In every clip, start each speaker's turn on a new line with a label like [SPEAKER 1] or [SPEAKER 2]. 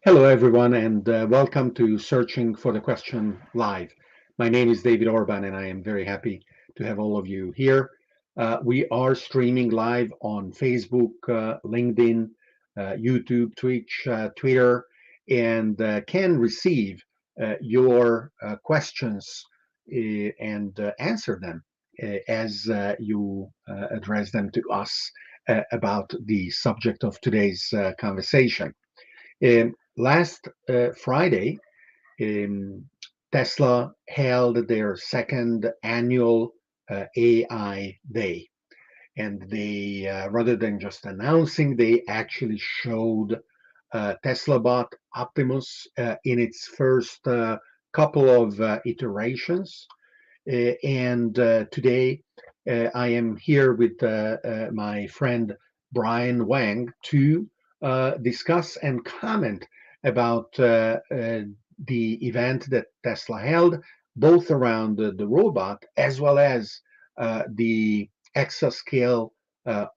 [SPEAKER 1] Hello, everyone, and welcome to Searching for the Question Live. My name is David Orban, and I am very happy to have all of you here. We are streaming live on Facebook, LinkedIn, YouTube, Twitch, Twitter, and can receive your questions and answer them as you address them to us about the subject of today's conversation. Last Friday, um, Tesla held their second annual AI Day. And they, rather than just announcing, they actually showed Teslabot Optimus in its first couple of iterations. And today I am here with my friend Brian Wang to discuss and comment about the event that Tesla held, both around the robot as well as the exascale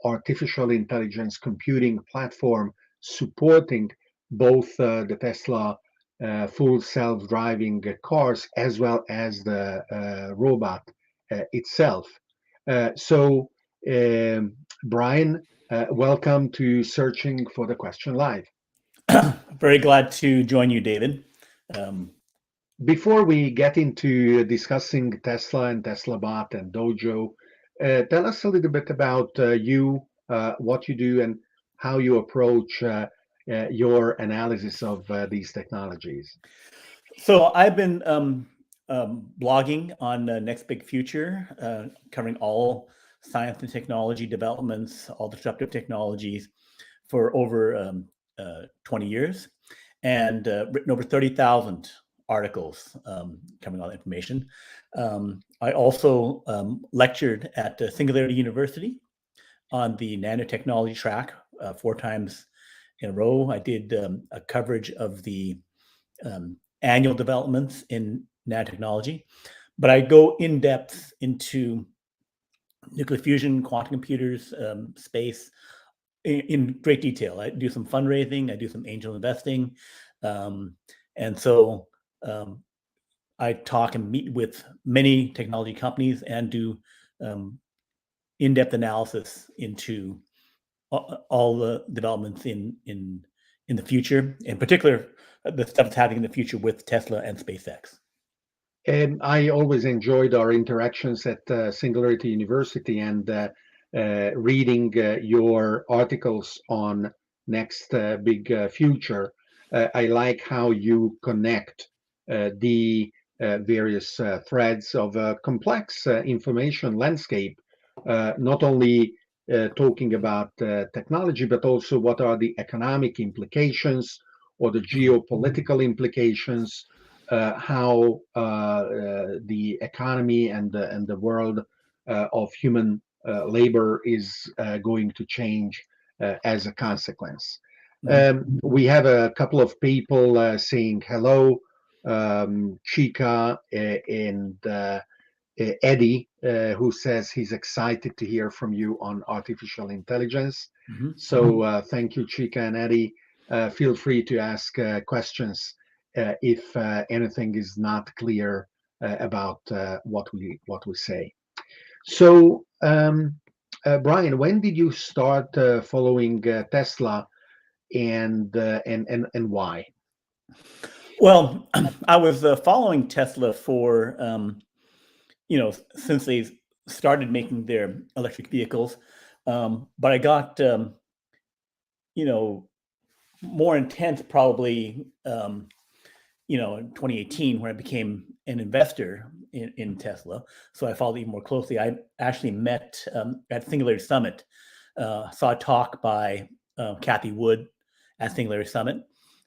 [SPEAKER 1] artificial intelligence computing platform supporting both the Tesla full self-driving cars as well as the robot itself. So, Brian, welcome to Searching for the Question Live.
[SPEAKER 2] Very glad to join you, David.
[SPEAKER 1] Before we get into discussing Tesla and Teslabot and Dojo, tell us a little bit about you, what you do, and how you approach your analysis of these technologies.
[SPEAKER 2] So I've been blogging on Next Big Future, covering all science and technology developments, all disruptive technologies for over 20 years, and written over 30,000 articles covering all the information. I also lectured at Singularity University on the nanotechnology track 4 times in a row. I did a coverage of the annual developments in nanotechnology, but I go in depth into nuclear fusion, quantum computers, space in great detail. I do some fundraising, I do some angel investing, and so I talk and meet with many technology companies and do in-depth analysis into all the developments in the future, in particular the stuff that's happening in the future with Tesla and SpaceX.
[SPEAKER 1] And I always enjoyed our interactions at Singularity University and reading your articles on Next Big Future. I like how you connect the various threads of a complex information landscape, not only talking about technology, but also what are the economic implications or the geopolitical implications, how the economy and the world of human labor is going to change as a consequence. We have a couple of people saying hello, Chica and Eddie, who says he's excited to hear from you on artificial intelligence. So thank you, Chica and Eddie. Feel free to ask questions if anything is not clear about what we say. So, Brian, when did you start following Tesla, and why?
[SPEAKER 2] Well, I was following Tesla for since they started making their electric vehicles, but I got more intense probably in 2018 when I became an investor in Tesla. So I followed even more closely. I actually met at Singularity Summit, saw a talk by Kathy Wood at Singularity Summit,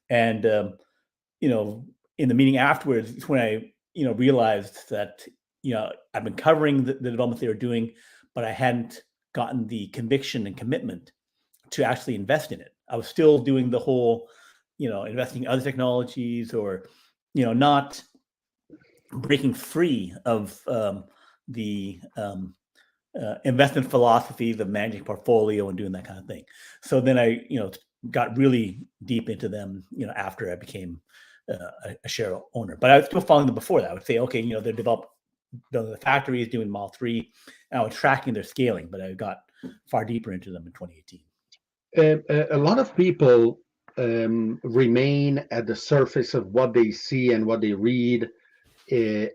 [SPEAKER 2] and in the meeting afterwards, it's when I realized that I've been covering the developments they were doing, but I hadn't gotten the conviction and commitment to actually invest in it. I was still doing the whole investing in other technologies, or not breaking free of the investment philosophies of managing portfolio and doing that kind of thing. So then I got really deep into them, after I became a share owner. But I was still following them before that. I would say, okay, they're building the factories, doing Model 3, and I was tracking their scaling, but I got far deeper into them in 2018.
[SPEAKER 1] A lot of people remain at the surface of what they see and what they read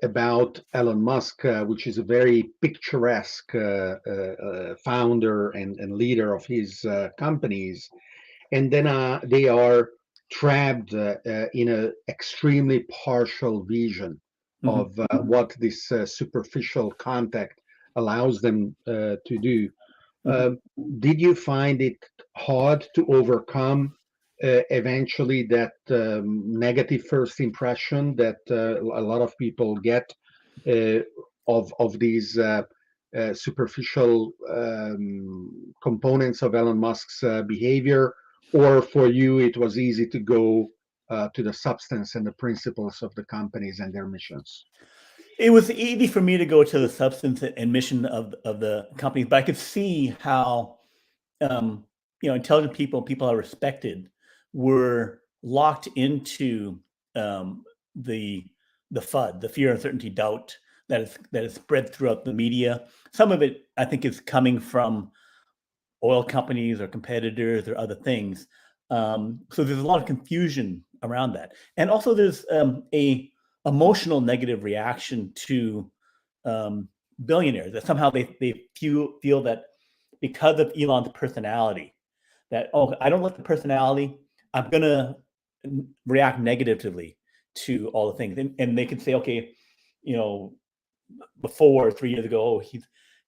[SPEAKER 1] about Elon Musk, which is a very picturesque founder and leader of his companies. And then they are trapped in an extremely partial vision
[SPEAKER 2] Mm-hmm.
[SPEAKER 1] of what this superficial contact allows them to do.
[SPEAKER 2] Mm-hmm.
[SPEAKER 1] Um, did you find it hard to overcome eventually that negative first impression that a lot of people get uh, of these superficial components of Elon Musk's behavior, or for you it was easy to go to the substance and the principles of the companies and their missions?
[SPEAKER 2] It was easy for me to go to the substance and mission of the companies, but I could see how um, intelligent people are respected, were locked into um, the FUD, the fear, uncertainty, doubt that is spread throughout the media. Some of it, I think, is coming from oil companies or competitors or other things. So there's a lot of confusion around that, and also there's a emotional negative reaction to um, billionaires, that somehow they feel that because of Elon's personality, that, oh, I don't like the personality, I'm gonna react negatively to all the things, and they can say, okay, you know, before 3 years ago, oh, he's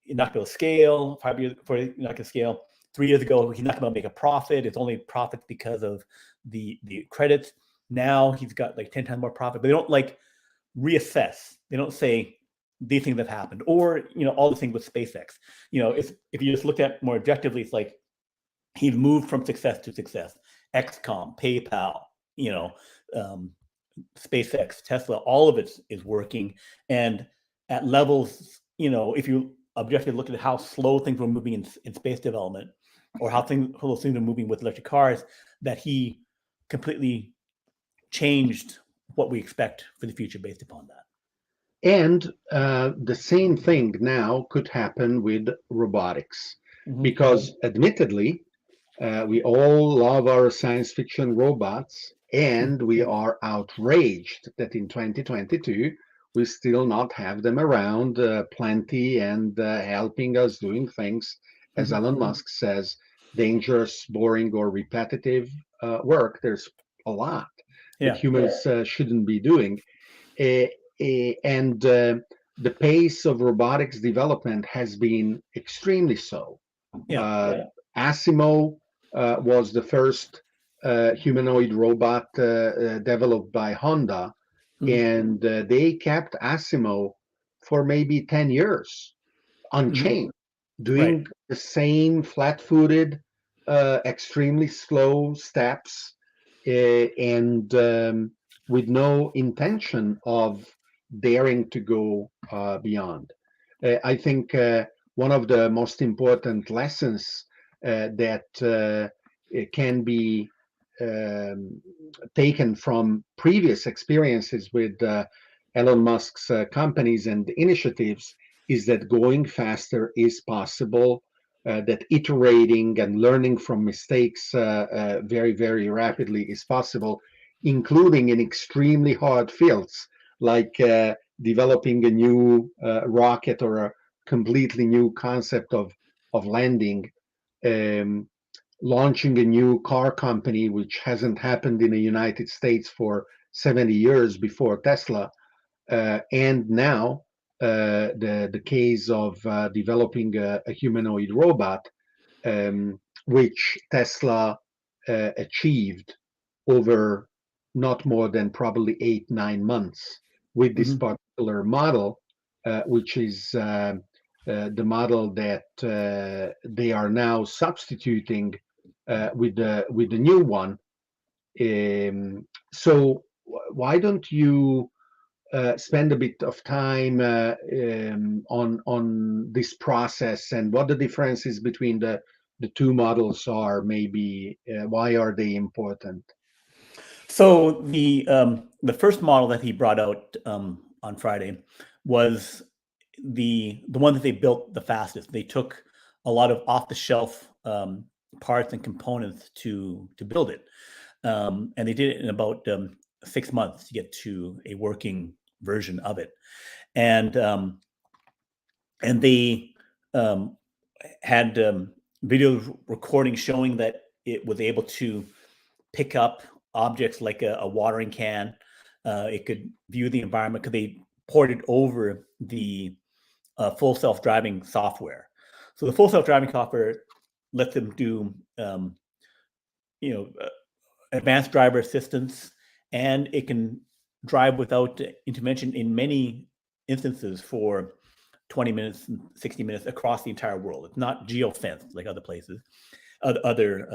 [SPEAKER 2] not going to scale. 5 years before, he's not going to scale. 3 years ago, he's not going to make a profit. It's only profits because of the credits. Now he's got like 10 times more profit, but they don't like reassess. They don't say these things have happened, or all the things with SpaceX. If you just look at more objectively, it's like he's moved from success to success. XCOM, PayPal, um, SpaceX, Tesla, all of it is working, and at levels, if you objectively look at how slow things were moving in space development, or how those things are moving with electric cars, that he completely changed what we expect for the future based upon that.
[SPEAKER 1] And the same thing now could happen with robotics,
[SPEAKER 2] Mm-hmm.
[SPEAKER 1] because admittedly, we all love our science fiction robots, and we are outraged that in 2022 we still not have them around plenty and helping us doing things, as
[SPEAKER 2] Mm-hmm.
[SPEAKER 1] Elon Musk says, dangerous, boring, or repetitive work. There's a lot that
[SPEAKER 2] Yeah.
[SPEAKER 1] humans shouldn't be doing. Uh, and the pace of robotics development has been extremely so.
[SPEAKER 2] Yeah.
[SPEAKER 1] Asimo was the first humanoid robot developed by Honda,
[SPEAKER 2] Mm-hmm.
[SPEAKER 1] and they kept Asimo for maybe 10 years
[SPEAKER 2] Mm-hmm.
[SPEAKER 1] unchanged,
[SPEAKER 2] Right.
[SPEAKER 1] doing the same flat footed, extremely slow steps, and with no intention of daring to go beyond. I think one of the most important lessons that it can be um, taken from previous experiences with Elon Musk's companies and initiatives is that going faster is possible, that iterating and learning from mistakes very, very rapidly is possible, including in extremely hard fields like developing a new rocket or a completely new concept of landing, um, launching a new car company, which hasn't happened in the United States for 70 years before Tesla, and now the case of developing a humanoid robot, which Tesla achieved over not more than probably 8, 9 months with this
[SPEAKER 2] Mm-hmm.
[SPEAKER 1] particular model, which is the model that they are now substituting with the new one. So why don't you spend a bit of time on this process and what the difference is between the the two models are? Maybe why are they important?
[SPEAKER 2] So the first model that he brought out on Friday was the one that they built the fastest. They took a lot of off the shelf parts and components to build it, and they did it in about 6 months to get to a working version of it. And they had video recording showing that it was able to pick up objects like a watering can. It could view the environment because they ported over the full self-driving software. So the full self-driving software lets them do, you know, advanced driver assistance, and it can drive without intervention in many instances for 20 minutes and 60 minutes across the entire world. It's not geofenced like other places, other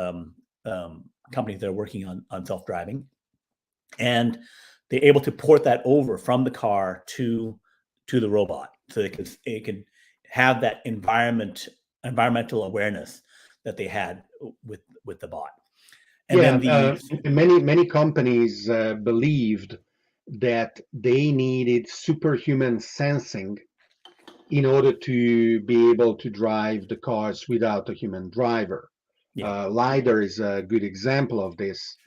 [SPEAKER 2] companies that are working on self-driving. And they're able to port that over from the car to the robot, so it can have that environmental awareness that they had with the bot. And
[SPEAKER 1] Yeah,
[SPEAKER 2] then
[SPEAKER 1] many companies believed that they needed superhuman sensing in order to be able to drive the cars without a human driver.
[SPEAKER 2] yeah.
[SPEAKER 1] LiDAR is a good example of this,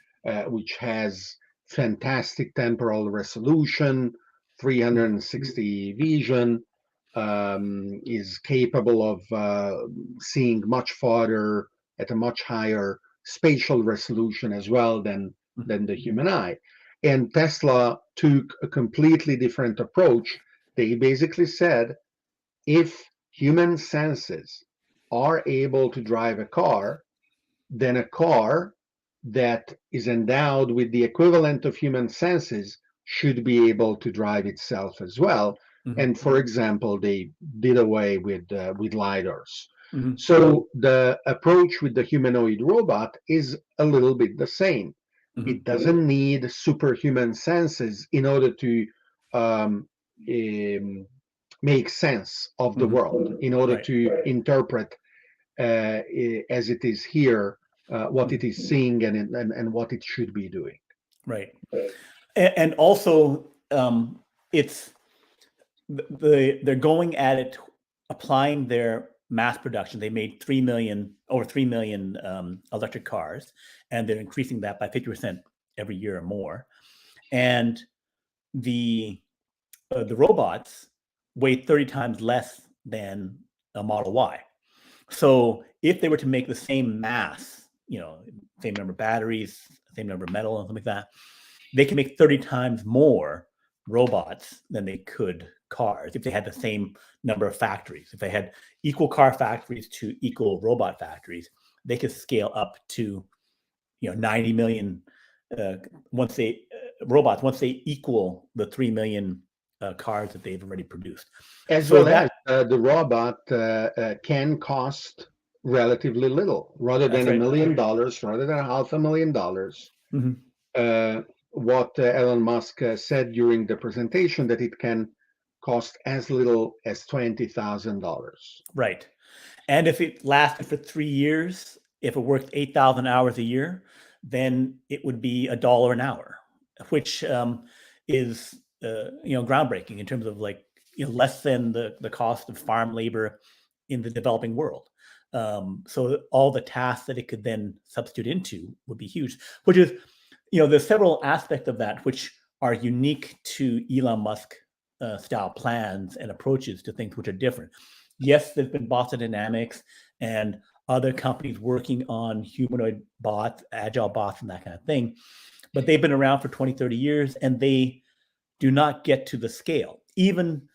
[SPEAKER 1] which has fantastic temporal resolution, 360 vision, is capable of seeing much farther at a much higher spatial resolution as well than the human eye. And Tesla took a completely different approach. They basically said, if human senses are able to drive a car, then a car that is endowed with the equivalent of human senses should be able to drive itself as well.
[SPEAKER 2] Mhm.
[SPEAKER 1] And for example, they did away with lidars.
[SPEAKER 2] Mhm.
[SPEAKER 1] So the approach with the humanoid robot is a little bit the same.
[SPEAKER 2] Mhm.
[SPEAKER 1] It doesn't need superhuman senses in order to um, um, make sense of the
[SPEAKER 2] Mhm.
[SPEAKER 1] world, in order
[SPEAKER 2] Right.
[SPEAKER 1] to interpret as it is here, what it
[SPEAKER 2] Mhm.
[SPEAKER 1] is seeing and what it should be doing.
[SPEAKER 2] Right. And also, it's they're going at it, applying their mass production. They made over 3 million electric cars, and they're increasing that by 50% every year or more. And the robots weigh 30 times less than a Model Y. So if they were to make the same mass, same number of batteries, same number of metal, and something like that, they can make 30 times more robots than they could cars if they had the same number of factories. If they had equal car factories to equal robot factories, they could scale up to 90 million uh, robots once they equal the 3 million cars that they've already produced.
[SPEAKER 1] As
[SPEAKER 2] So
[SPEAKER 1] well as
[SPEAKER 2] that
[SPEAKER 1] the robot can cost relatively little, rather
[SPEAKER 2] that's
[SPEAKER 1] than
[SPEAKER 2] right.
[SPEAKER 1] $1 million, rather than $500,000.
[SPEAKER 2] Mhm.
[SPEAKER 1] Uh, what Elon Musk said during the presentation, that it can cost as little as $20,000.
[SPEAKER 2] Right. And if it lasted for 3 years, if it worked 8,000 hours a year, then it would be $1 an hour, which is groundbreaking in terms of less than the cost of farm labor in the developing world. So all the tasks that it could then substitute into would be huge. Which is, there's several aspects of that which are unique to Elon Musk style plans and approaches to things which are different. Yes, there's been Boston Dynamics and other companies working on humanoid bots, agile bots, and that kind of thing. But they've been around for 20, 30 years, and they do not get to the scale. Even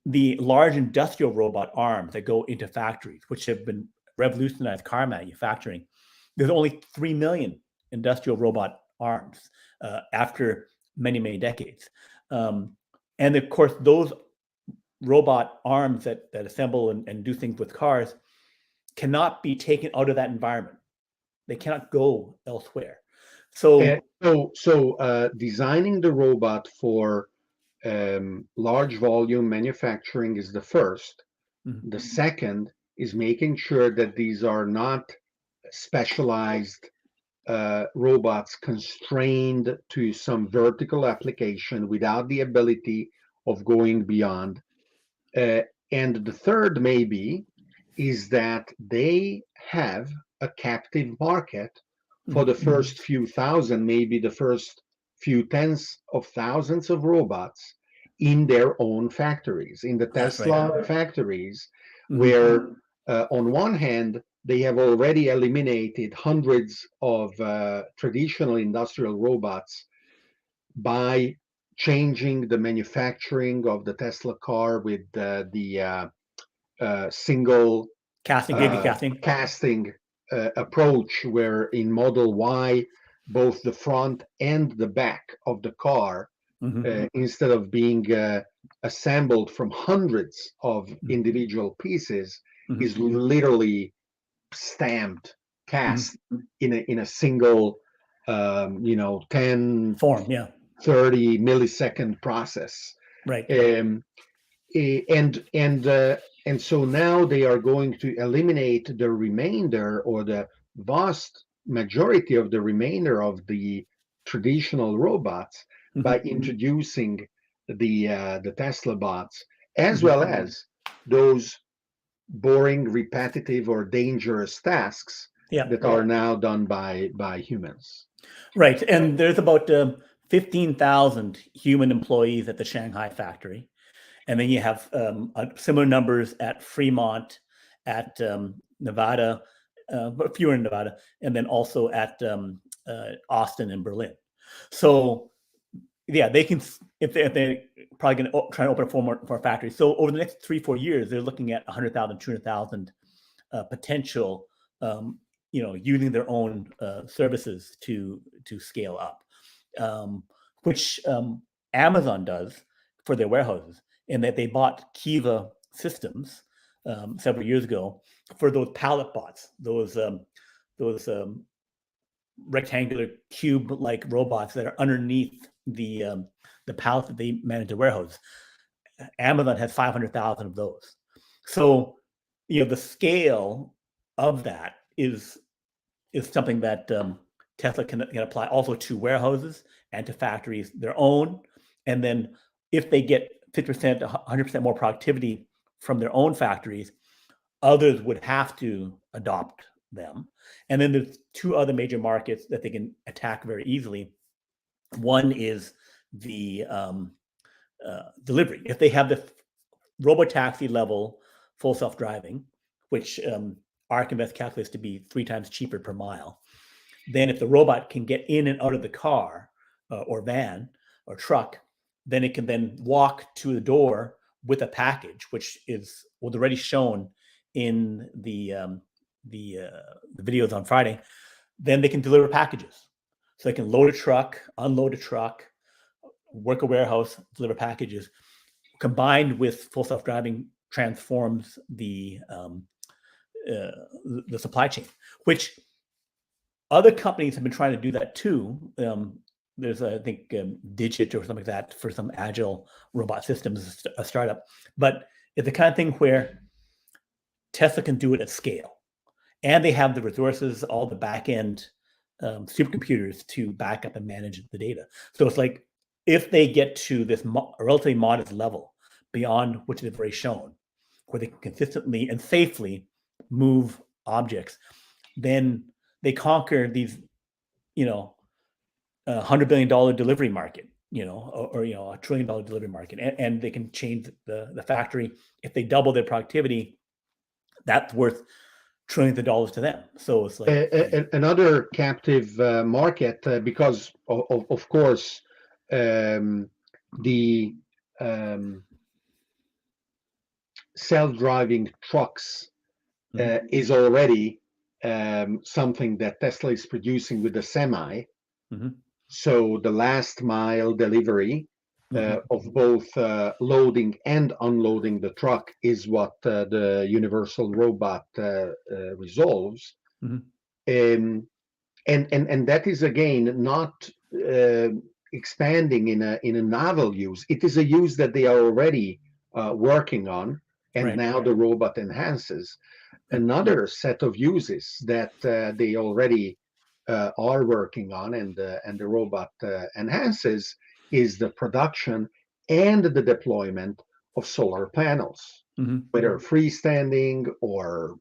[SPEAKER 2] the large industrial robot arms that go into factories, which have been revolutionized car manufacturing, there's only 3 million industrial robot arms after many, many decades. And of course, those robot arms that assemble and do things with cars cannot be taken out of that environment. They cannot go elsewhere. So
[SPEAKER 1] Designing the robot for large volume manufacturing is the first.
[SPEAKER 2] Mhm.
[SPEAKER 1] The second is making sure that these are not specialized robots constrained to some vertical application without the ability of going beyond. And the third maybe is that they have a captive market for the first few thousand, maybe the first few tens of thousands of robots in their own factories, in the
[SPEAKER 2] That's right.
[SPEAKER 1] Tesla factories, where on one hand, they have already eliminated hundreds of traditional industrial robots by changing the manufacturing of the Tesla car with the single
[SPEAKER 2] Casting, baby casting.
[SPEAKER 1] casting approach, where in Model Y, both the front and the back of the car, instead of being assembled from hundreds of individual pieces, is literally stamped, cast in a single, 10,
[SPEAKER 2] form, yeah.
[SPEAKER 1] 30 millisecond process.
[SPEAKER 2] Right.
[SPEAKER 1] And so now they are going to eliminate the remainder, or the vast majority of the remainder of the traditional robots, by introducing the Teslabots, as well as those boring, repetitive, or dangerous tasks that are now done by humans.
[SPEAKER 2] Right, and there's about 15,000 human employees at the Shanghai factory. And then you have similar numbers at Fremont, at Nevada, but fewer in Nevada, and then also at Austin and Berlin. So, yeah, they can, if they're probably going to try and open four more factories. So over the next 3-4 years, they're looking at 100,000, 200,000 potential, using their own services to scale up, which Amazon does for their warehouses. And that they bought Kiva Systems several years ago for those pallet bots, those rectangular cube-like robots that are underneath the pallet that they manage the warehouse. Amazon has 500,000 of those. So, the scale of that is something that Tesla can apply also to warehouses and to factories, their own, and then if they get 50% to 100% more productivity from their own factories, others would have to adopt them. And then there's two other major markets that they can attack very easily. One is the delivery. If they have the robotaxi level full self-driving, which ARK Invest calculates to be 3 times cheaper per mile, then if the robot can get in and out of the car or van or truck, then it can then walk to the door with a package, which was already shown in the videos on Friday. Then they can deliver packages. So they can load a truck, unload a truck, work a warehouse, deliver packages. Combined with full self-driving transforms the supply chain, which other companies have been trying to do that too. There's, I think, Digit or something like that for some agile robot systems, a startup. But it's the kind of thing where Tesla can do it at scale. And they have the resources, all the back-end supercomputers to back up and manage the data. So it's like, if they get to this relatively modest level beyond which they've already shown, where they can consistently and safely move objects, then they conquer these, $100 billion delivery market, or $1 trillion delivery market, and they can change the factory. If they double their productivity, that's worth trillions of dollars to them. So it's like
[SPEAKER 1] another captive market, because of course the self-driving trucks is already something that Tesla is producing with the Semi. So the last mile delivery of both loading and unloading the truck is what the universal robot resolves. And that is, again, not expanding in a novel use. It is a use that they are already working on, and now the robot enhances. Another set of uses that they already are working on, and the robot enhances, is the production and the deployment of solar panels, whether freestanding or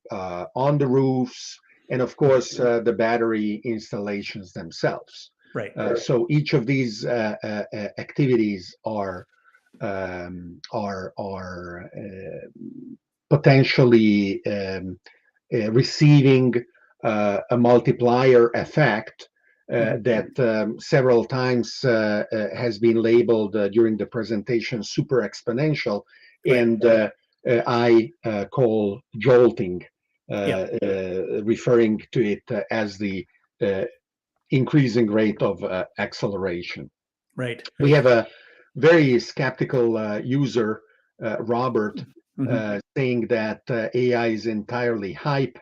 [SPEAKER 1] on the roofs, and of course the battery installations themselves.
[SPEAKER 2] Right.
[SPEAKER 1] So each of these activities are potentially receiving a multiplier effect that several times has been labeled during the presentation super exponential, and I call jolting, referring to it as the increasing rate of acceleration.
[SPEAKER 2] Right.
[SPEAKER 1] We have a very skeptical user, Robert, saying that AI is entirely hype,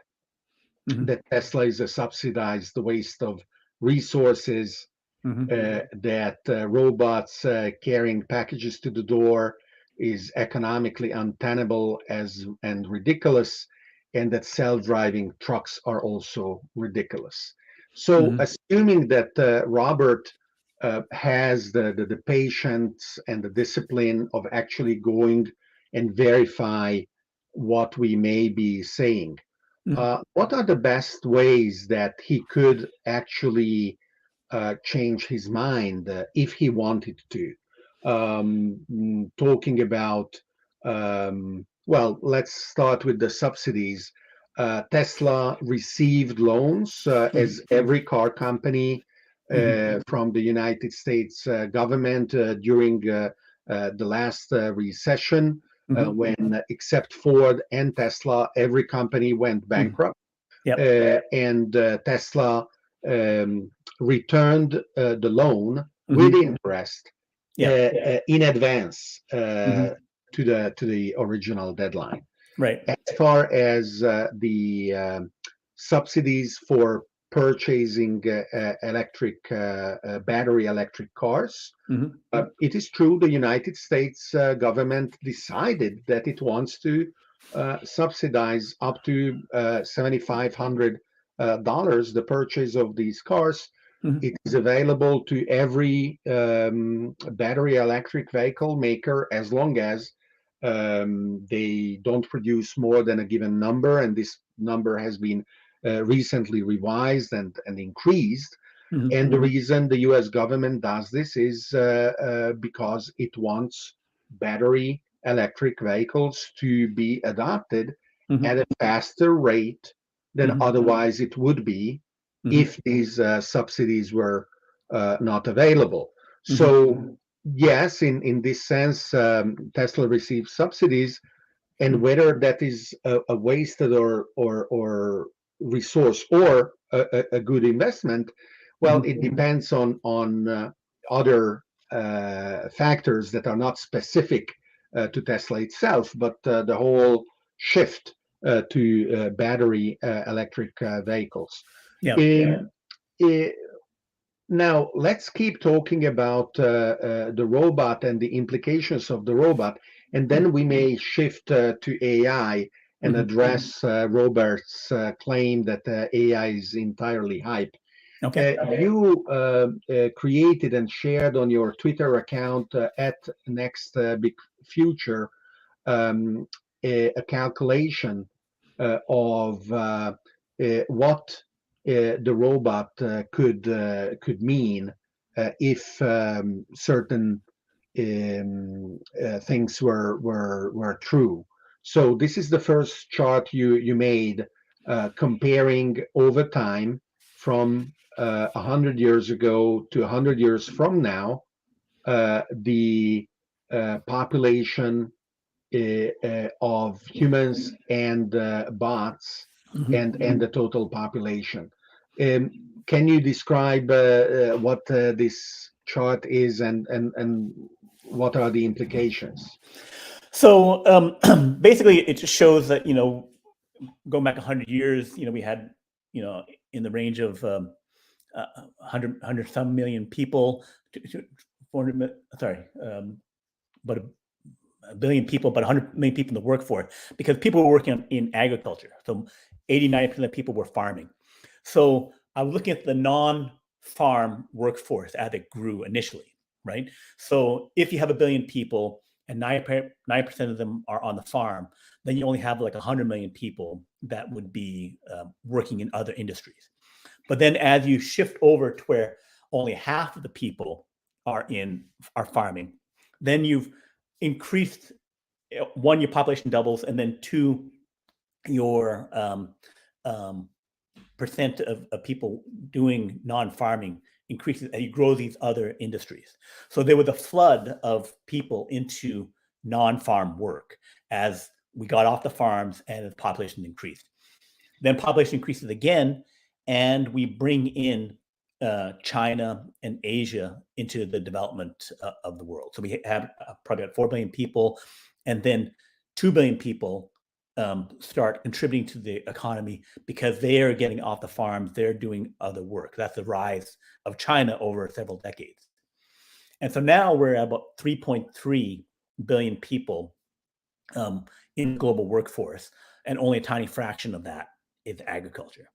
[SPEAKER 1] that Tesla is a subsidized waste of resources, that robots carrying packages to the door is economically untenable and ridiculous, and that self-driving trucks are also ridiculous. So, assuming that Robert has the patience and the discipline of actually going and verify what we may be saying, what are the best ways that he could actually change his mind if he wanted to? Talking about, well, let's start with the subsidies. Tesla received loans, as every car company, from the United States government during the last recession, when, except Ford and Tesla, every company went bankrupt. And Tesla returned the loan with interest in advance to the original deadline.
[SPEAKER 2] Right.
[SPEAKER 1] As far as the subsidies for purchasing battery electric cars, it is true the United States government decided that it wants to subsidize up to $7,500 the purchase of these cars. It is available to every battery electric vehicle maker, as long as they don't produce more than a given number, and this number has been recently revised and increased. And the reason the US government does this is because it wants battery electric vehicles to be adopted at a faster rate than otherwise it would be if these subsidies were not available. So, yes, in this sense, Tesla receives subsidies, and whether that is a wasted or resource or a good investment, well, it depends on other factors that are not specific to Tesla itself, but the whole shift to battery electric vehicles. Now, let's keep talking about the robot and the implications of the robot, and then we may shift to AI and address Robert's claim that AI is entirely hype. You created and shared on your Twitter account at Next Big Future a calculation of what the robot could mean if certain things were true. So this is the first chart you made, comparing over time from 100 years ago to 100 years from now, the population of humans and bots, and the total population. Can you describe what this chart is, and what are the implications?
[SPEAKER 2] So basically, it just shows that, going back 100 years, we had, in the range of 100 some million people, 400, sorry, but billion people, but 100 million people in the workforce, because people were working in agriculture. So 89% of people were farming. So I was looking at the non-farm workforce as it grew initially, right? So if you have a billion people and 9% of them are on the farm, then you only have like 100 million people that would be working in other industries. But then as you shift over to where only half of the people are farming, then you've increased, one, your population doubles, and then two, your percent of people doing non-farming increases as you grow these other industries. So there was a flood of people into non-farm work as we got off the farms and the population increased. Then population increases again, and we bring in China and Asia into the development of the world. So we have probably about 4 billion people, and then 2 billion people start contributing to the economy because they are getting off the farms, they're doing other work. That's the rise of China over several decades. And so now we're at about 3.3 billion people in the global workforce, and only a tiny fraction of that is agriculture.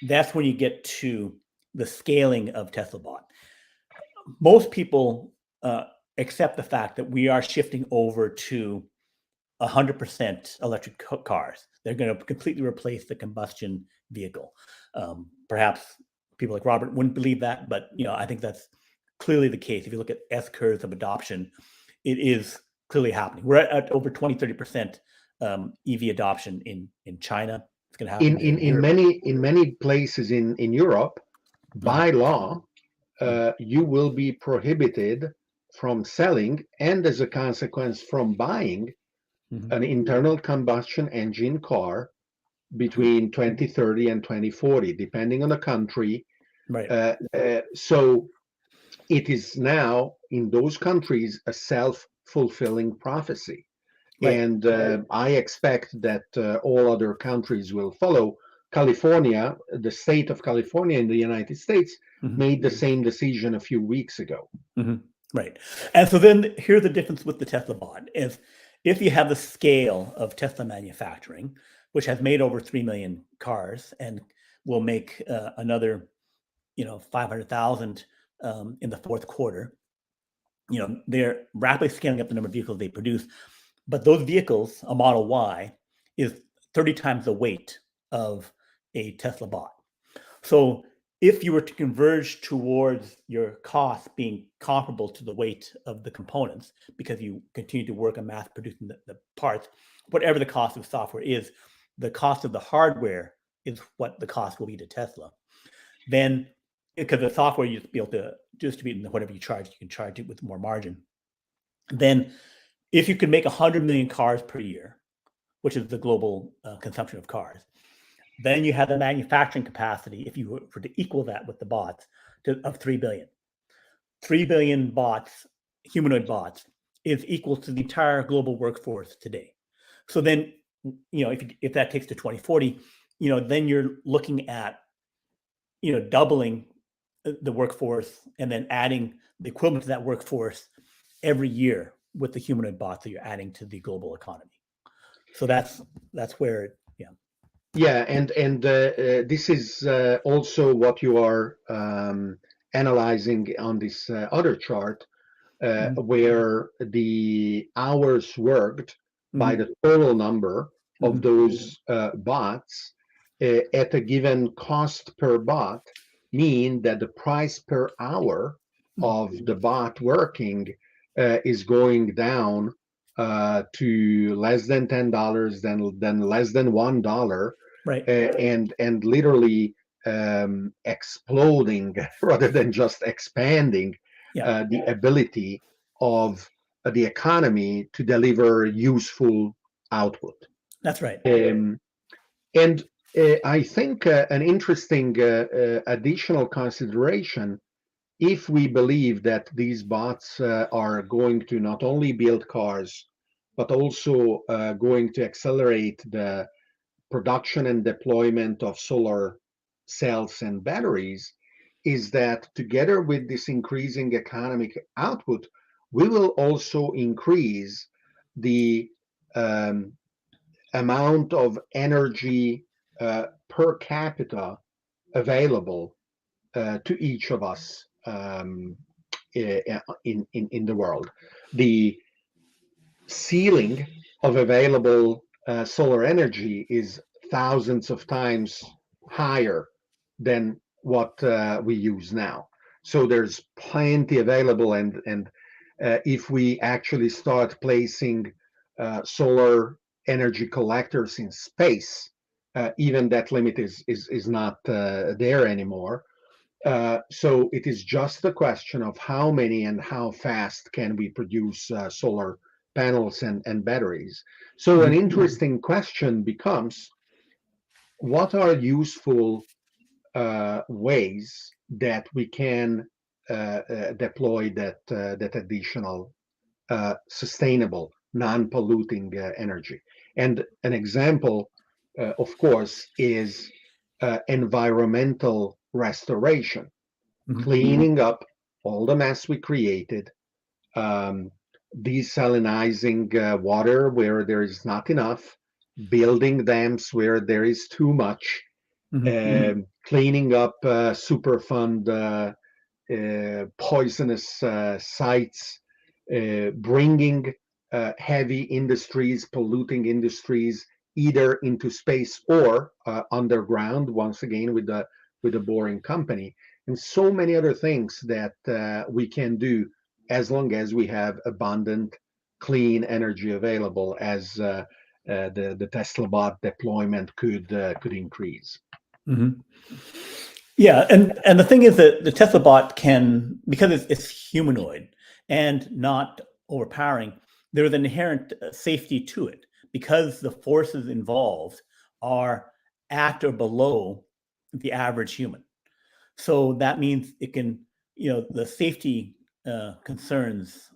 [SPEAKER 2] That's when you get to the scaling of Teslabot. Most people accept the fact that we are shifting over to 100% electric cars. They're going to completely replace the combustion vehicle. Perhaps people like Robert wouldn't believe that, but I think that's clearly the case. If you look at S-curves of adoption, it is clearly happening. We're at over 20-30% EV adoption in China. It's going to happen
[SPEAKER 1] in many places in Europe, by law, you will be prohibited from selling, and as a consequence from buying, an internal combustion engine car between 2030 and 2040, depending on the country.
[SPEAKER 2] Right.
[SPEAKER 1] So it is now in those countries a self-fulfilling prophecy. Right. And I expect that all other countries will follow. California, the state of California in the United States, made the same decision a few weeks ago.
[SPEAKER 2] Right. And so then here's the difference with the Teslabot is if you have the scale of Tesla manufacturing, which has made over 3 million cars and will make another, 500,000 in the fourth quarter, they're rapidly scaling up the number of vehicles they produce. But those vehicles, a Model Y, is 30 times the weight of a Teslabot. So if you were to converge towards your cost being comparable to the weight of the components, because you continue to work on mass producing the parts, whatever the cost of software is, the cost of the hardware is what the cost will be to Tesla. Then, because the software you be able to distribute and whatever you charge, you can charge it with more margin. Then, if you could make 100 million cars per year, which is the global consumption of cars, then you have the manufacturing capacity, if you were to equal that with the bots, of 3 billion. 3 billion bots, humanoid bots, is equal to the entire global workforce today. So then, if that takes to 2040, then you're looking at, doubling the workforce and then adding the equivalent to that workforce every year with the humanoid bots that you're adding to the global economy. So that's where,
[SPEAKER 1] Yeah, and this is also what you are analyzing on this other chart, where the hours worked by the total number of those bots at a given cost per bot mean that the price per hour of the bot working is going down to less than $10, then less than $1,
[SPEAKER 2] right,
[SPEAKER 1] and literally exploding rather than just expanding the ability of the economy to deliver useful output.
[SPEAKER 2] That's right.
[SPEAKER 1] And I think an interesting additional consideration, if we believe that these bots are going to not only build cars, but also going to accelerate the production and deployment of solar cells and batteries, is that together with this increasing economic output, we will also increase the amount of energy per capita available to each of us in the world. The ceiling of available solar energy is thousands of times higher than what we use now. So there's plenty available, and if we actually start placing solar energy collectors in space, even that limit is not there anymore. So it is just a question of how many and how fast can we produce solar panels and batteries. So an interesting question becomes, what are useful ways that we can deploy that additional sustainable, non-polluting energy? And an example, of course, is environmental restoration, cleaning up all the mess we created, um, desalinizing water where there is not enough, building dams where there is too much, cleaning up Superfund poisonous sites, bringing heavy industries, polluting industries, either into space or underground. Once again, with the boring company, and so many other things that we can do as long as we have abundant, clean energy available, as the Teslabot deployment could increase.
[SPEAKER 2] Yeah, and the thing is that the Teslabot can, because it's humanoid and not overpowering, there's an inherent safety to it because the forces involved are at or below the average human. So that means it can, the safety concerns,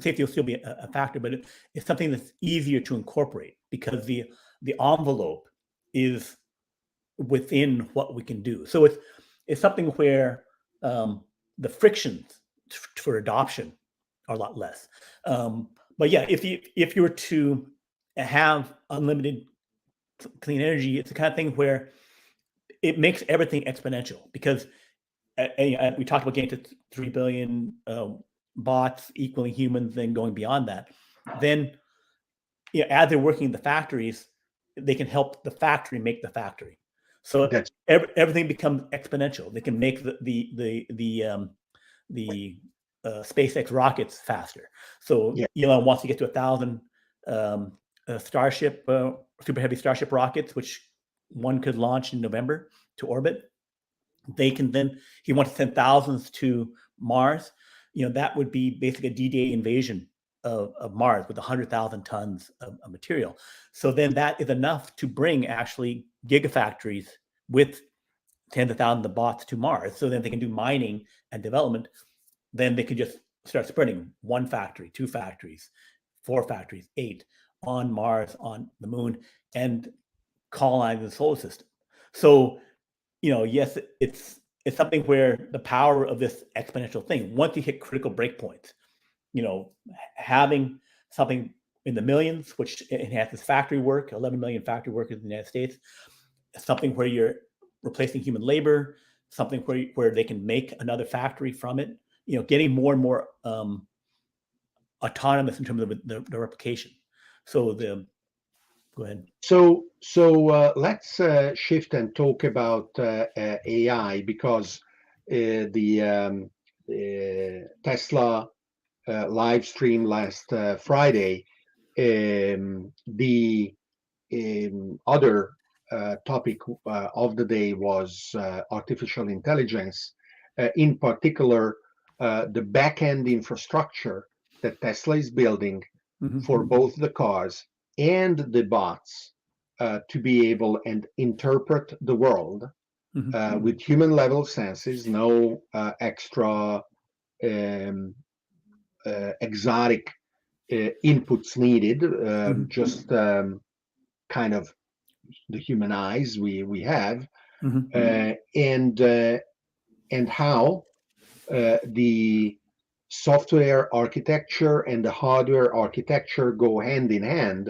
[SPEAKER 2] safety will still be a factor, but it's something that's easier to incorporate because the envelope is within what we can do. So it's something where the frictions for adoption are a lot less. But yeah, if you were to have unlimited clean energy, it's the kind of thing where it makes everything exponential because we talked about getting to 3 billion bots equaling humans, then going beyond that. Then, as they're working in the factories, they can help the factory make the factory. So everything becomes exponential. They can make the SpaceX rockets faster. So Elon wants to get to 1,000 Starship, super heavy Starship rockets, which one could launch in November to orbit. They can then, he wants to send thousands to Mars. That would be basically a D-Day invasion of Mars with 100,000 tons of material. So then that is enough to bring actually gigafactories with tens of thousands of bots to Mars. So then they can do mining and development. Then they can just start spreading 1 factory, 2 factories, 4 factories, 8 on Mars, on the moon, and colonize the solar system. So, yes, it's something where the power of this exponential thing, once you hit critical breakpoints, having something in the millions, which enhances factory work, 11 million factory workers in the United States, something where you're replacing human labor, something where they can make another factory from it, getting more and more autonomous in terms of the replication. So go ahead.
[SPEAKER 1] So let's shift and talk about AI, because the Tesla live stream last Friday, the other topic of the day was artificial intelligence, in particular the back-end infrastructure that Tesla is building for both the cars and the bots to be able and interpret the world with human level senses, no extra exotic inputs needed, just kind of the human eyes we have, and how the software architecture and the hardware architecture go hand in hand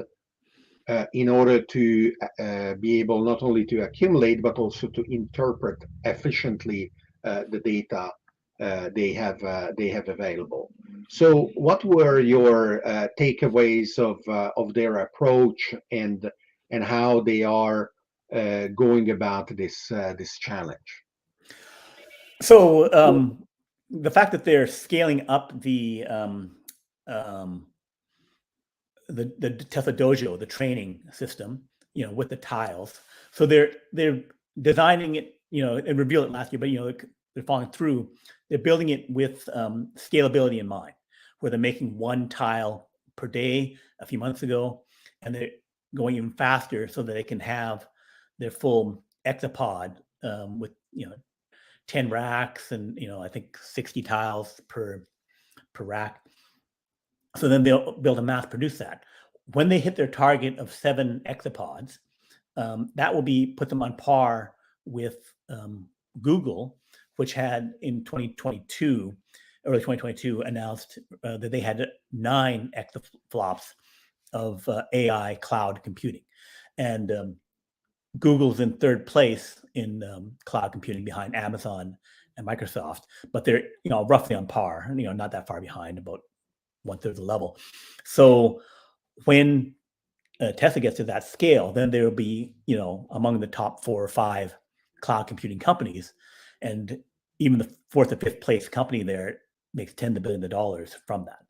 [SPEAKER 1] in order to be able not only to accumulate but also to interpret efficiently the data they have available. So, what were your takeaways of their approach and how they are going about this challenge?
[SPEAKER 2] So the fact that they're scaling up um, the Tesla Dojo, the training system, with the tiles. So they're designing it, and revealed it last year, but they're following through. They're building it with scalability in mind, where they're making one tile per day a few months ago, and they're going even faster so that they can have their full exapod with 10 racks and I think 60 tiles per rack. So then they'll be able to mass produce that. When they hit their target of 7 exapods, that will put them on par with Google, which had in 2022, early 2022, announced that they had 9 exaflops of AI cloud computing. And Google's in third place in cloud computing behind Amazon and Microsoft, but they're roughly on par, not that far behind, about 1/3 of the level. So when Tesla gets to that scale, then there will be among the top 4 or 5 cloud computing companies, and even the 4th or 5th place company there makes tens of billions of dollars from that,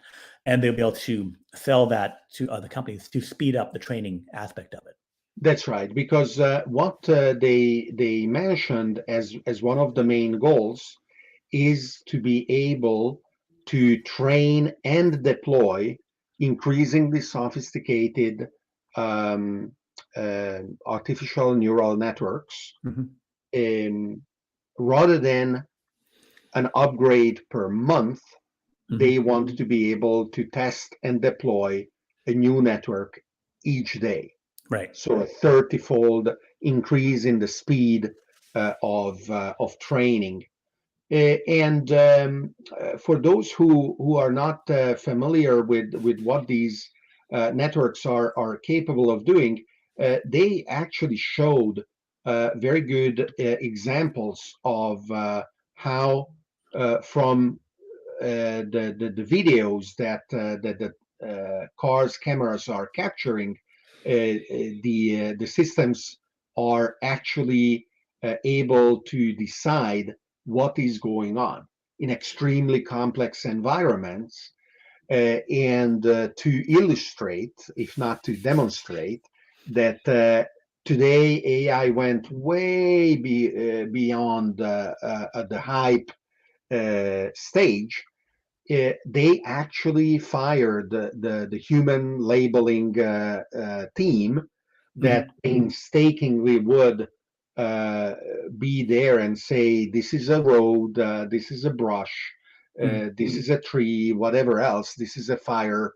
[SPEAKER 2] and they'll be able to sell that to other companies to speed up the training aspect of it.
[SPEAKER 1] That's right, because what they mentioned as one of the main goals is to be able to train and deploy increasingly sophisticated um, artificial neural networks, um, rather than an upgrade per month. They want to be able to test and deploy a new network each day.
[SPEAKER 2] Right.
[SPEAKER 1] So a 30-fold increase in the speed of training. And for those who are not familiar with what these networks are capable of doing, they actually showed very good examples of how from the videos that the cars cameras are capturing, the systems are actually able to decide what is going on in extremely complex environments, and to illustrate, if not to demonstrate, that today AI went way beyond the hype stage. They actually fired the human labeling team that painstakingly would be there and say, this is a road, this is a brush, this is a tree, whatever else, this is a fire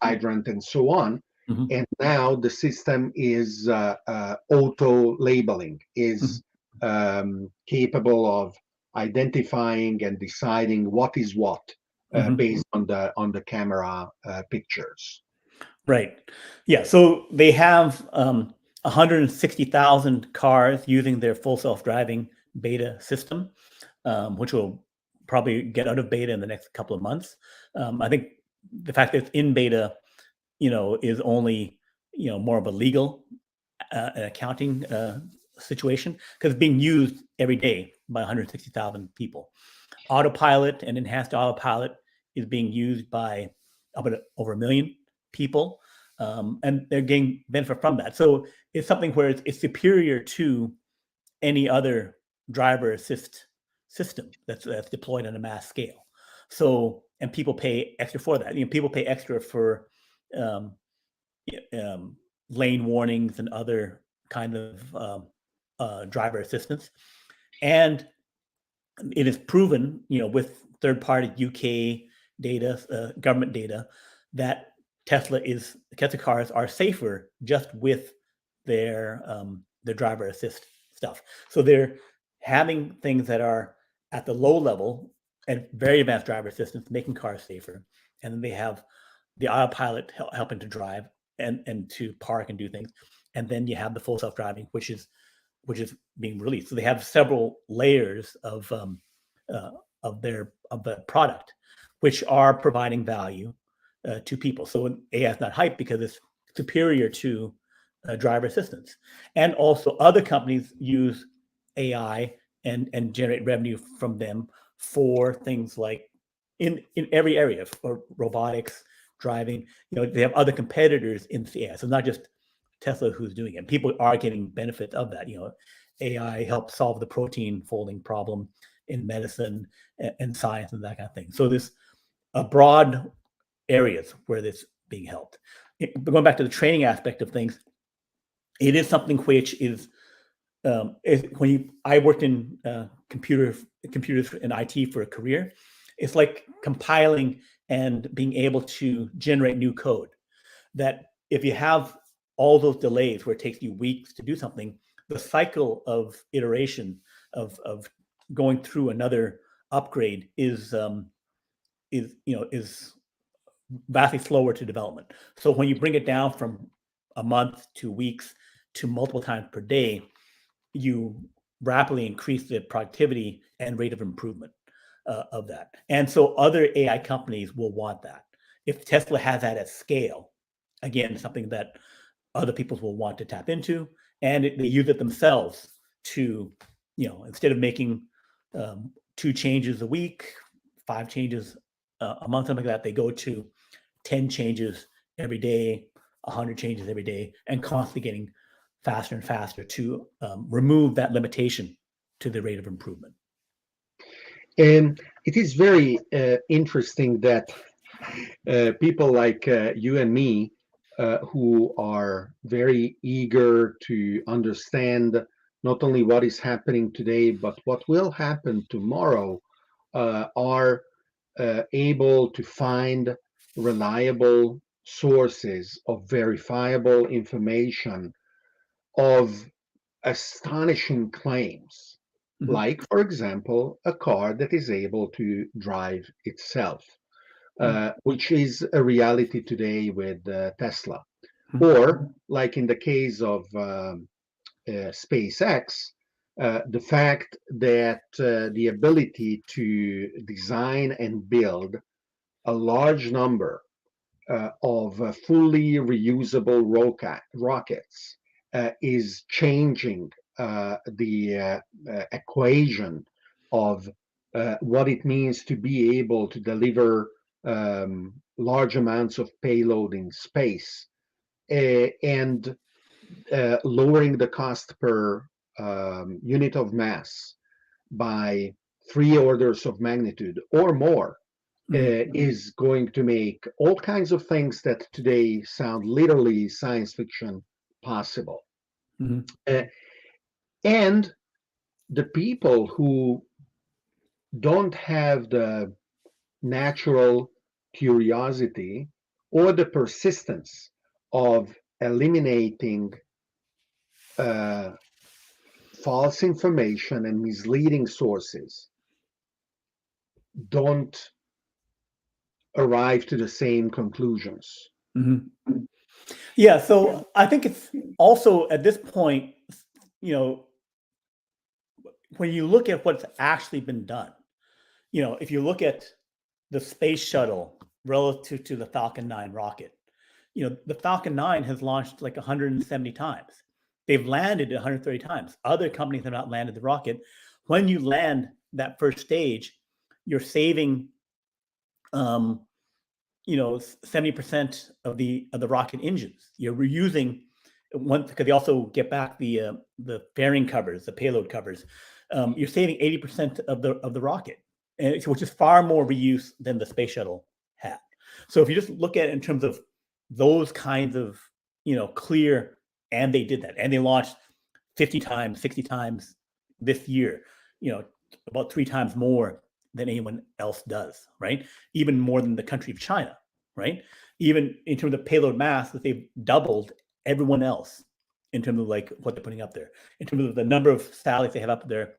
[SPEAKER 1] hydrant, and so on. And now the system is auto labeling, is capable of identifying and deciding what is what based on the camera pictures.
[SPEAKER 2] Right. Yeah. So they have 160,000 cars using their full self-driving beta system, which will probably get out of beta in the next couple of months. I think the fact that it's in beta, is only more of a legal accounting situation, because it's being used every day by 160,000 people. Autopilot and enhanced autopilot is being used by about over 1 million people, and they're getting benefit from that. So it's something where it's superior to any other driver assist system that's deployed on a mass scale. So, and people pay extra for that. People pay extra for um, lane warnings and other kind of driver assistance. And it is proven, with third-party UK data, government data, that Tesla cars are safer just with their driver assist stuff. So they're having things that are at the low level and very advanced driver assistance, making cars safer. And then they have the autopilot helping to drive and to park and do things. And then you have the full self-driving, which is being released. So they have several layers of the product, which are providing value to people. So AI is not hype because it's superior to driver assistance. And also other companies use AI and generate revenue from them for things like in every area, for robotics, driving. They have other competitors in the AI. So not just Tesla who's doing it. People are getting benefit of that. AI helps solve the protein folding problem in medicine and science and that kind of thing. So there's a broad areas where this being helped. Going back to the training aspect of things, it is something which is I worked in computers and IT for a career. It's like compiling and being able to generate new code. That if you have all those delays where it takes you weeks to do something, the cycle of iteration of going through another upgrade is vastly slower to development. So when you bring it down from a month to weeks to multiple times per day, you rapidly increase the productivity and rate of improvement of that. And so other AI companies will want that. If Tesla has that at scale, again, something that other people will want to tap into, and they use it themselves to, instead of making 2 changes a week, 5 changes a month, something like that, they go to 10 changes every day, 100 changes every day, and constantly getting faster and faster to remove that limitation to the rate of improvement.
[SPEAKER 1] And it is very interesting that people like you and me, who are very eager to understand not only what is happening today, but what will happen tomorrow, are able to find reliable sources of verifiable information of astonishing claims, like, for example, a car that is able to drive itself, which is a reality today with Tesla. Or, like in the case of SpaceX, the fact that the ability to design and build a large number of fully reusable rockets is changing the equation of what it means to be able to deliver large amounts of payload in space, and lowering the cost per unit of mass by 3 orders of magnitude or more, is going to make all kinds of things that today sound literally science fiction possible. And the people who don't have the natural curiosity or the persistence of eliminating false information and misleading sources don't arrive to the same conclusions.
[SPEAKER 2] Yeah, so I think it's also at this point, when you look at what's actually been done, if you look at the space shuttle relative to the Falcon 9 rocket, the Falcon 9 has launched like 170 times. They've landed 130 times. Other companies have not landed the rocket. When you land that first stage, you're saving 70% of the rocket engines. You're reusing one, because they also get back the fairing covers, the payload covers. You're saving 80% of the rocket, which is far more reuse than the space shuttle had. So if you just look at it in terms of those kinds of clear, and they did that, and they launched 50 times, 60 times this year, about 3 times more than anyone else does, right? Even more than the country of China, right? Even in terms of payload mass, that they've doubled everyone else in terms of like what they're putting up there. In terms of the number of satellites they have up there,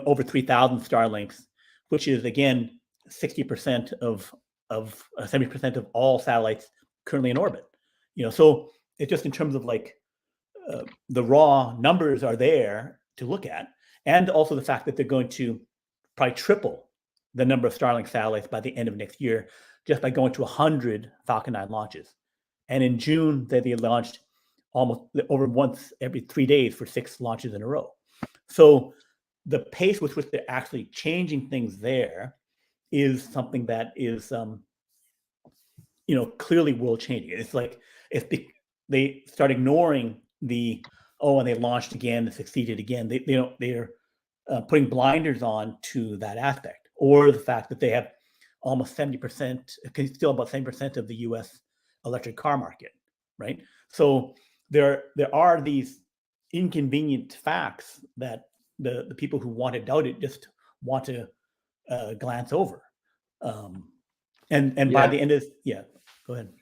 [SPEAKER 2] over 3,000 Starlinks, which is again 60% of 70% of all satellites currently in orbit. So it's just in terms of like the raw numbers are there to look at, and also the fact that they're going to probably triple the number of Starlink satellites by the end of next year just by going to 100 Falcon 9 launches. And in June, they launched almost over once every 3 days for 6 launches in a row. So the pace with which they're actually changing things there is something that is, clearly world changing. It's like they start ignoring and they launched again, succeeded again. They're putting blinders on to that aspect, or the fact that they have almost 70%, still about 70% of the U.S. electric car market, right? So there are these inconvenient facts that the people who want to doubt it just want to glance over. And by the end of go ahead.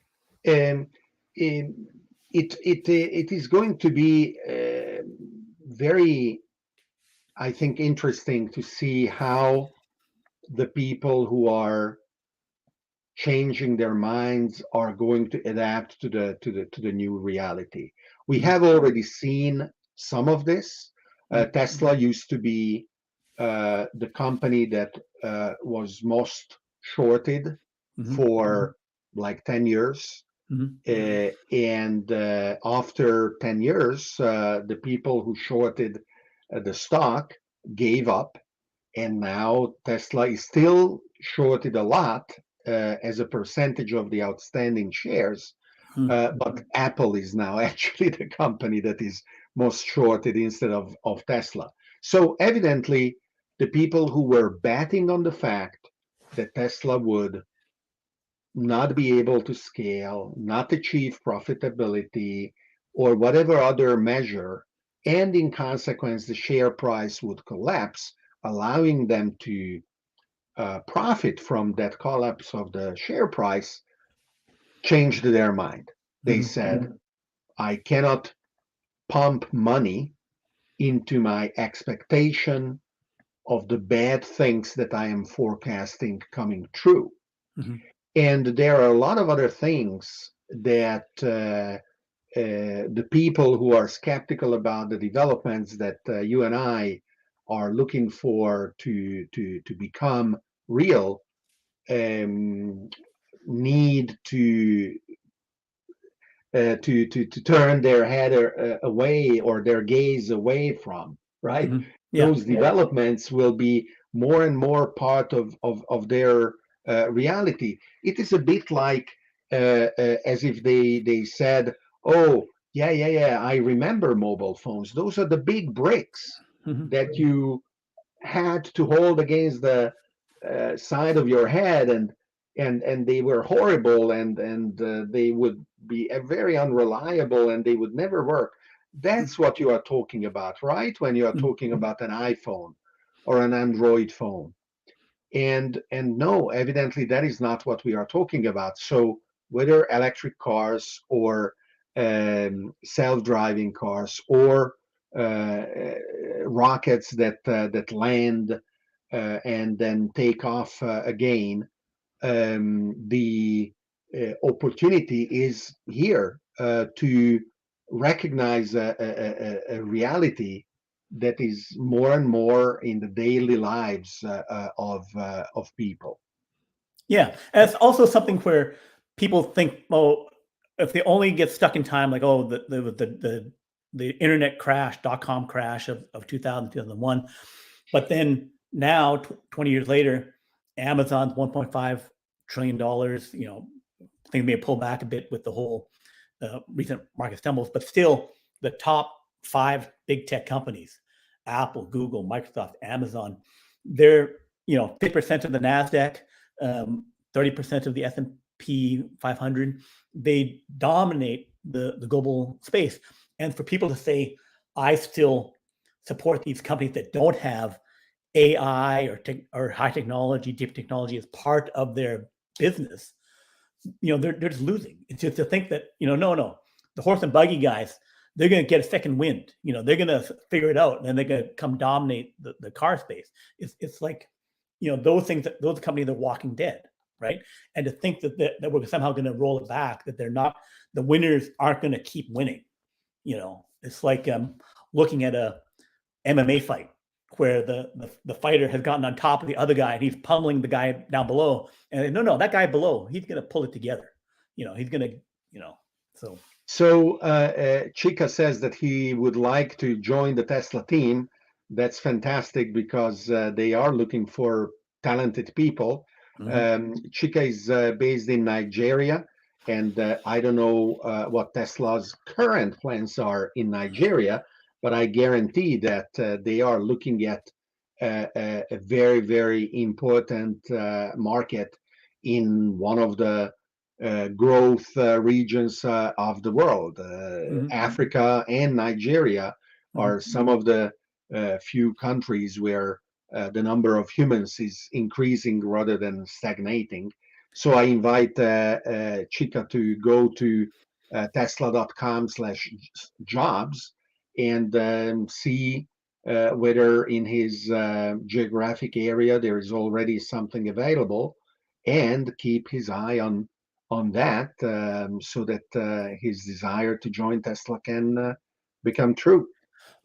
[SPEAKER 1] It is going to be very, I think, interesting to see how the people who are changing their minds are going to adapt to the new reality. We have already seen some of this. Tesla used to be the company that was most shorted for like 10 years. And after 10 years, the people who shorted the stock gave up. And now Tesla is still shorted a lot as a percentage of the outstanding shares. But Apple is now actually the company that is most shorted instead of Tesla. So evidently, the people who were betting on the fact that Tesla would not be able to scale, not achieve profitability, or whatever other measure, and in consequence, the share price would collapse, allowing them to profit from that collapse of the share price, changed their mind. They said, I cannot pump money into my expectation of the bad things that I am forecasting coming true. And there are a lot of other things that the people who are skeptical about the developments that you and I are looking for to become real need to turn their head away, or their gaze away from, right? Those developments will be more and more part of their reality. It is a bit like as if they said, oh, yeah, I remember mobile phones. Those are the big bricks that you had to hold against the side of your head, and they were horrible, and they would be very unreliable, and they would never work. That's what you are talking about, right? When you are talking about an iPhone or an Android phone. And no, evidently that is not what we are talking about. So whether electric cars or self-driving cars or rockets that land and then take off again, the opportunity is here to recognize a reality that is more and more in the daily lives of people.
[SPEAKER 2] Yeah, and it's also something where people think, well, if they only get stuck in time, like, oh, the internet crash, .com crash of 2000, 2001, but then now 20 years later, Amazon's $1.5 trillion. Things may pull back a bit with the whole recent market stumbles, but still the top 5 big tech companies, Apple, Google, Microsoft, Amazon, they're 50% of the NASDAQ, 30% of the S&P 500. They dominate the global space. And for people to say, I still support these companies that don't have AI or high technology, deep technology as part of their business, they're just losing. It's just to think that, no, the horse and buggy guys, they're going to get a second wind. They're going to figure it out, and they're going to come dominate the car space. It's like those companies are walking dead, right? And to think that we're somehow going to roll it back, that the winners aren't going to keep winning. It's like looking at a MMA fight where the fighter has gotten on top of the other guy and he's pummeling the guy down below. And no, that guy below, he's going to pull it together. He's going to, so.
[SPEAKER 1] So Chica says that he would like to join the Tesla team. That's fantastic because they are looking for talented people. Chica is based in Nigeria, and I don't know what Tesla's current plans are in Nigeria, but I guarantee that they are looking at a very, very important market in one of the growth regions of the world. Africa and Nigeria are some of the few countries where the number of humans is increasing rather than stagnating. So I invite Chica to go to tesla.com/jobs and see whether in his geographic area there is already something available, and keep his eye on that so that his desire to join Tesla can become true.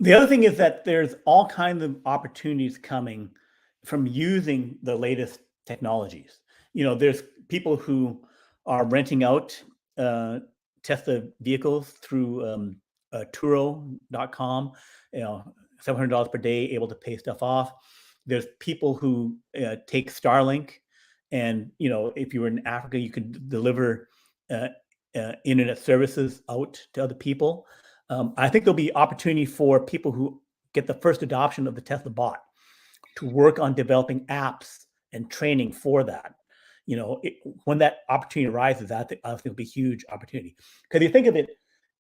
[SPEAKER 2] The other thing is that there's all kinds of opportunities coming from using the latest technologies. There's people who are renting out Tesla vehicles through Turo.com, $700 per day, able to pay stuff off. There's people who take Starlink, and if you were in Africa, you could deliver internet services out to other people. I think there'll be opportunity for people who get the first adoption of the Teslabot to work on developing apps and training for that. When that opportunity arises, I think it'll be a huge opportunity. Because you think of it,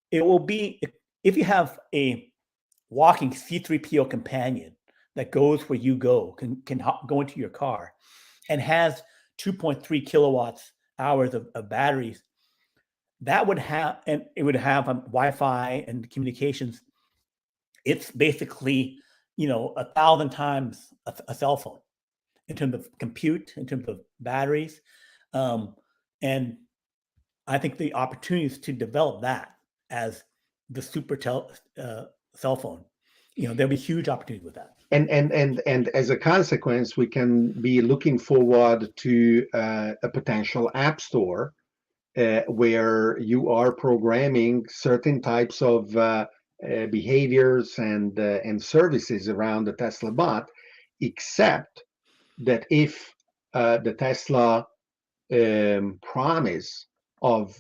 [SPEAKER 2] it will be, if you have a walking C3PO companion that goes where you go, can go into your car, and has 2.3 kilowatts hours of batteries, that would have, and it would have Wi-Fi and communications. It's basically, 1,000 times a cell phone in terms of compute, in terms of batteries. And I think the opportunities to develop that as the super cell phone, there'll be huge opportunities with that.
[SPEAKER 1] And as a consequence, we can be looking forward to a potential app store where you are programming certain types of behaviors and services around the Tesla bot, except that if the Tesla promise of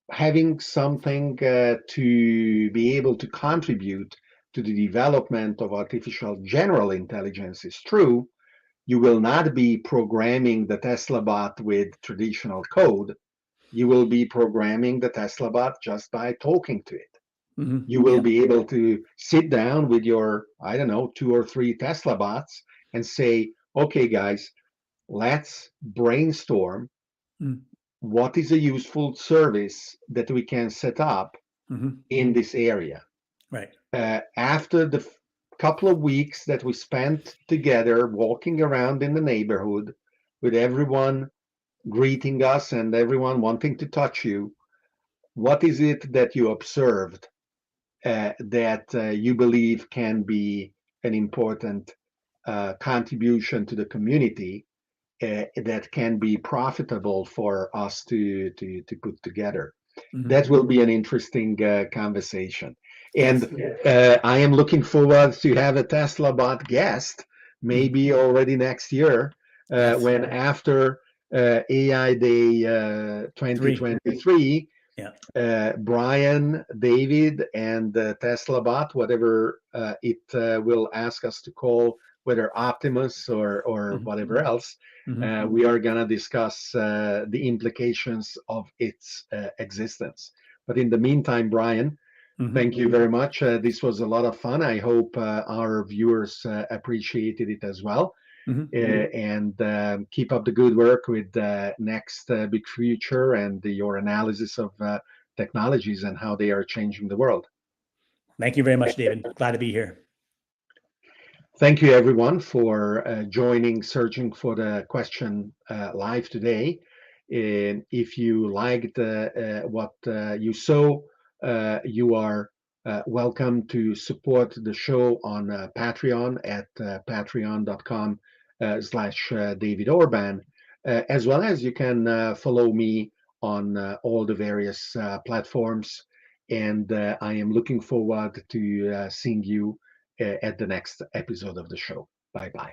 [SPEAKER 1] having something to be able to contribute to the development of artificial general intelligence is true, you will not be programming the Tesla bot with traditional code. You will be programming the Tesla bot just by talking to it. You will be able to sit down with your, I don't know, 2 or 3 Tesla bots and say, okay, guys, let's brainstorm what is a useful service that we can set up in this area.
[SPEAKER 2] Right.
[SPEAKER 1] After the couple of weeks that we spent together walking around in the neighborhood with everyone greeting us and everyone wanting to touch you, what is it that you observed that you believe can be an important contribution to the community that can be profitable for us to put together? That will be an interesting conversation. And I am looking forward to have a Tesla bot guest, maybe already next year, when after AI Day 2023, Brian, David, and Tesla bot, whatever it will ask us to call, whether Optimus or whatever else, we are going to discuss the implications of its existence. But in the meantime, Brian, thank you very much. This was a lot of fun. I hope our viewers appreciated it as well. And keep up the good work with Next Big Future and your analysis of technologies and how they are changing the world.
[SPEAKER 2] Thank you very much, David. Glad to be here.
[SPEAKER 1] Thank you, everyone, for joining Searching for the Question live today. And if you liked what you saw, you are welcome to support the show on Patreon at patreon.com/David Orban, as well as you can follow me on all the various platforms. And I am looking forward to seeing you at the next episode of the show. Bye bye.